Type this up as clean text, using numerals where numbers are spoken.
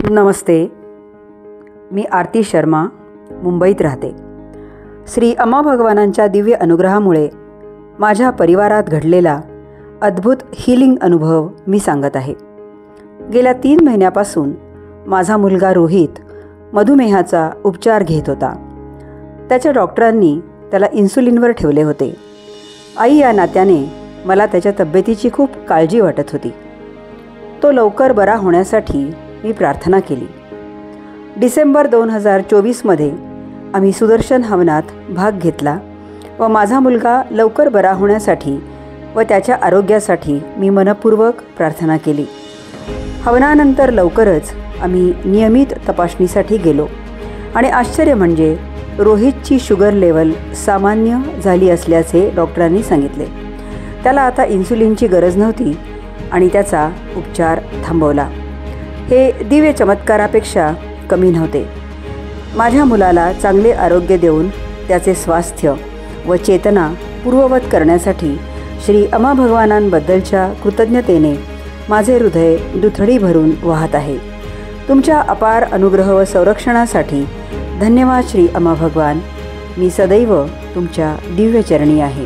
नमस्ते. मी आरती शर्मा, मुंबईत राहते. श्री अम्मा भगवानांच्या दिव्य अनुग्रहामुळे माझ्या परिवारात घडलेला अद्भुत हीलिंग अनुभव मी सांगत आहे. गेल्या 3 महिन्यापासून माझा मुलगा रोहित मधुमेहाचा उपचार घेत होता. त्याच्या डॉक्टरांनी त्याला इन्सुलिनवर ठेवले होते. आई या नात्याने मला त्याच्या तब्येतीची खूप काळजी वाटत होती. तो लवकर बरा होण्यासाठी मी प्रार्थना केली. डिसेंबर 2024मध्ये आम्ही सुदर्शन हवनात भाग घेतला व माझा मुलगा लवकर बरा होण्यासाठी व त्याच्या आरोग्यासाठी मी मनपूर्वक प्रार्थना केली. हवनानंतर लवकरच आम्ही नियमित तपासणीसाठी गेलो आणि आश्चर्य म्हणजे रोहितची शुगर लेवल सामान्य झाली असल्याचे डॉक्टरांनी सांगितले. त्याला आता इन्सुलिनची गरज नव्हती आणि त्याचा उपचार थांबवला. हे दिव्य चमत्कारापेक्षा कमी नव्हते. माझ्या मुलाला चांगले आरोग्य देऊन त्याचे स्वास्थ्य व चेतना पूर्ववत करण्यासाठी श्री अम्मा भगवानांबद्दलच्या कृतज्ञतेने माझे हृदय दुथडी भरून वाहत आहे. तुमच्या अपार अनुग्रह व संरक्षणासाठी धन्यवाद श्री अम्मा भगवान. मी सदैव तुमच्या दिव्य चरणी आहे.